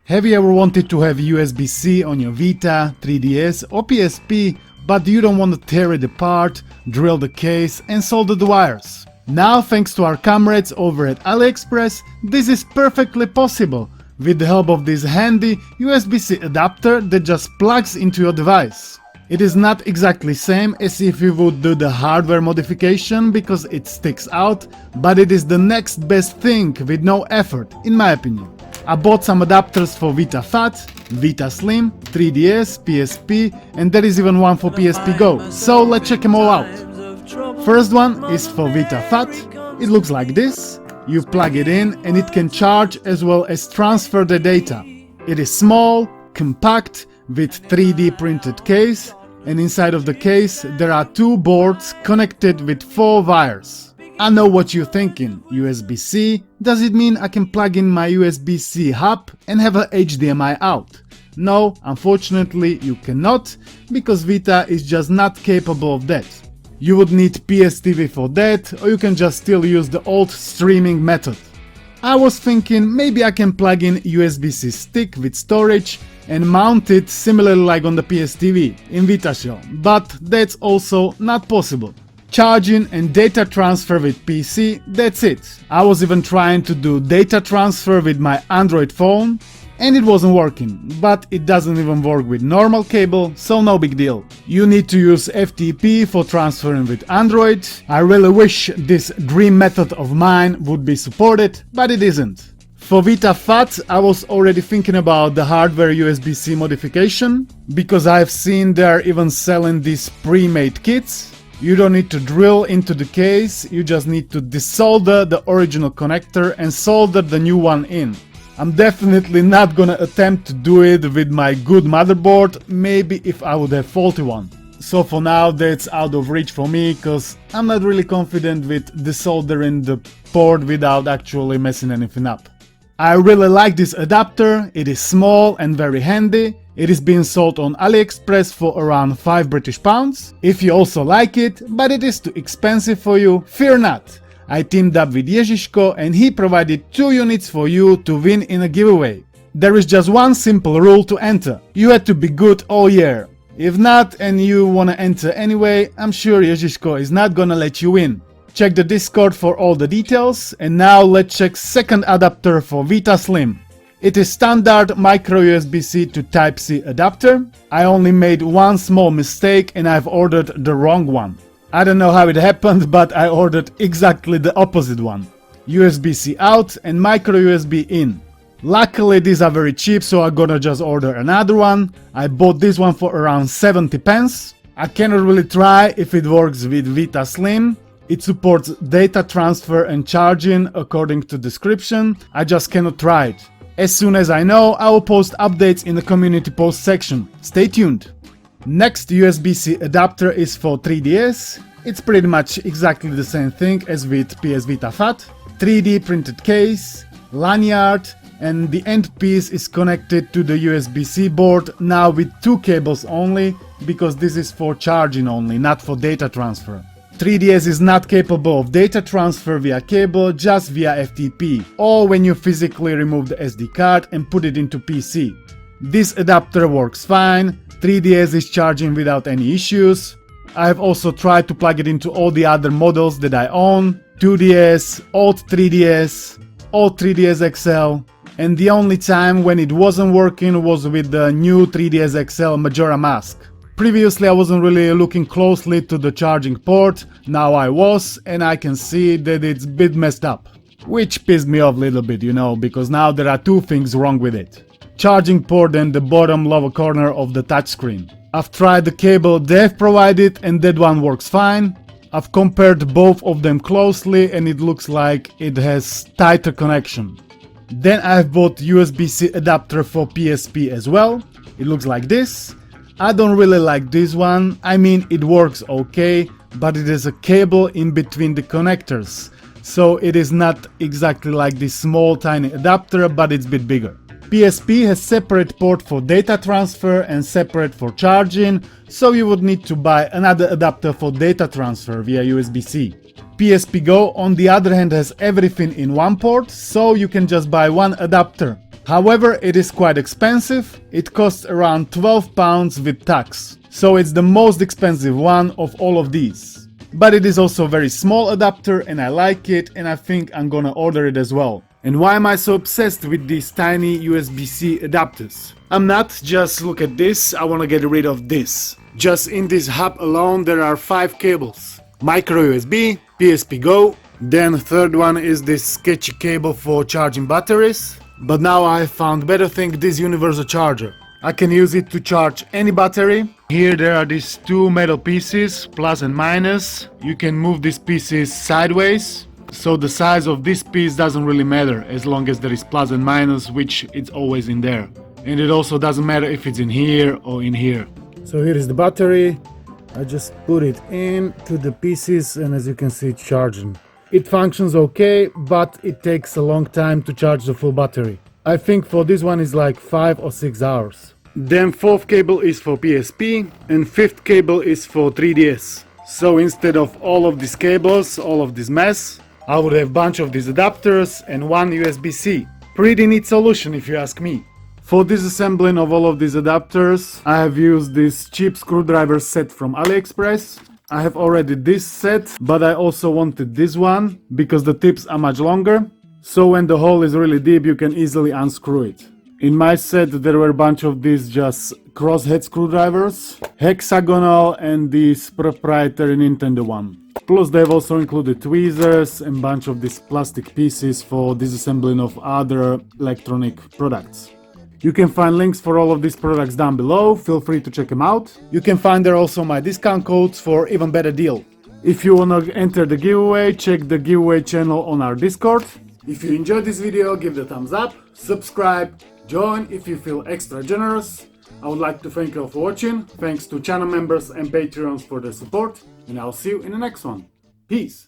Have you ever wanted to have USB-C on your Vita, 3DS or PSP, but you don't want to tear it apart, drill the case and solder the wires? Now, thanks to our comrades over at AliExpress, this is perfectly possible with the help of this handy USB-C adapter that just plugs into your device. It is not exactly same as if you would do the hardware modification because it sticks out, but it is the next best thing with no effort, in my opinion. I bought some adapters for Vita Fat, Vita Slim, 3DS, PSP, and there is even one for PSP Go, so let's check them all out. First one is for Vita Fat. It looks like this. You plug it in and it can charge as well as transfer the data. It is small, compact, with 3D printed case, and inside of the case there are two boards connected with 4 wires. I know what you're thinking, USB-C, does it mean I can plug in my USB-C hub and have a HDMI out? No, unfortunately you cannot, because Vita is just not capable of that. You would need PSTV for that, or you can just still use the old streaming method. I was thinking maybe I can plug in USB-C stick with storage and mount it similarly like on the PSTV in Vita Shell, but that's also not possible. Charging and data transfer with PC, that's it. I was even trying to do data transfer with my Android phone and it wasn't working, but it doesn't even work with normal cable, so no big deal. You need to use FTP for transferring with Android. I really wish this dream method of mine would be supported, but it isn't. For Vita Fat, I was already thinking about the hardware USB-C modification, because I've seen they're even selling these pre-made kits. You don't need to drill into the case, you just need to desolder the original connector and solder the new one in. I'm definitely not gonna attempt to do it with my good motherboard, maybe if I would have faulty one. So for now that's out of reach for me, cause I'm not really confident with desoldering the port without actually messing anything up. I really like this adapter, it is small and very handy. It is being sold on AliExpress for around £5. If you also like it, but it is too expensive for you, fear not. I teamed up with Ježiško and he provided 2 units for you to win in a giveaway. There is just one simple rule to enter. You had to be good all year. If not and you wanna enter anyway, I'm sure Ježiško is not gonna let you win. Check the Discord for all the details, and now let's check second adapter for Vita Slim. It is standard micro USB-C to Type-C adapter. I only made one small mistake and I've ordered the wrong one. I don't know how it happened, but I ordered exactly the opposite one. USB-C out and micro USB in. Luckily these are very cheap, so I'm gonna just order another one. I bought this one for around 70 pence. I cannot really try if it works with Vita Slim. It supports data transfer and charging according to description. I just cannot try it. As soon as I know, I will post updates in the community post section. Stay tuned. Next USB-C adapter is for 3DS. It's pretty much exactly the same thing as with PS Vita Fat. 3D printed case, lanyard, and the end piece is connected to the USB-C board now with 2 cables only, because this is for charging only, not for data transfer. 3DS is not capable of data transfer via cable, just via FTP, or when you physically remove the SD card and put it into PC. This adapter works fine, 3DS is charging without any issues. I have also tried to plug it into all the other models that I own, 2DS, old 3DS, old 3DS XL, and the only time when it wasn't working was with the new 3DS XL Majora Mask. Previously I wasn't really looking closely to the charging port, now I was, and I can see that it's a bit messed up. Which pissed me off a little bit, you know, because now there are 2 things wrong with it. Charging port and the bottom lower corner of the touchscreen. I've tried the cable they've provided and that one works fine. I've compared both of them closely and it looks like it has tighter connection. Then I've bought USB-C adapter for PSP as well. It looks like this. I don't really like this one, I mean it works okay, but it is a cable in between the connectors, so it is not exactly like this small tiny adapter, but it's a bit bigger. PSP has separate port for data transfer and separate for charging, so you would need to buy another adapter for data transfer via USB-C. PSP Go on the other hand has everything in one port, so you can just buy one adapter. However, it is quite expensive. It costs around £12 with tax. So it's the most expensive one of all of these. But it is also a very small adapter and I like it and I think I'm gonna order it as well. And why am I so obsessed with these tiny USB C adapters? I'm not, just look at this, I wanna get rid of this. Just in this hub alone there are 5 cables. Micro USB, PSP Go, then third one is this sketchy cable for charging batteries. But now I found better thing, this universal charger. I can use it to charge any battery. Here there are these 2 metal pieces, plus and minus. You can move these pieces sideways. So the size of this piece doesn't really matter as long as there is plus and minus, which it's always in there. And it also doesn't matter if it's in here or in here. So here is the battery. I just put it into the pieces and as you can see it's charging. It functions okay, but it takes a long time to charge the full battery. I think for this one is like 5 or 6 hours. Then fourth cable is for PSP and fifth cable is for 3DS. So instead of all of these cables, all of this mess, I would have a bunch of these adapters and one USB-C. Pretty neat solution if you ask me. For disassembling of all of these adapters, I have used this cheap screwdriver set from AliExpress. I have already this set, but I also wanted this one because the tips are much longer. So when the hole is really deep, you can easily unscrew it. In my set there were a bunch of these just crosshead screwdrivers, hexagonal and this proprietary Nintendo one. Plus they've also included tweezers and a bunch of these plastic pieces for disassembling of other electronic products. You can find links for all of these products down below, feel free to check them out. You can find there also my discount codes for even better deal. If you wanna enter the giveaway, check the giveaway channel on our Discord. If you enjoyed this video, give it a thumbs up, subscribe, join if you feel extra generous. I would like to thank you all for watching, thanks to channel members and Patreons for their support, and I'll see you in the next one. Peace!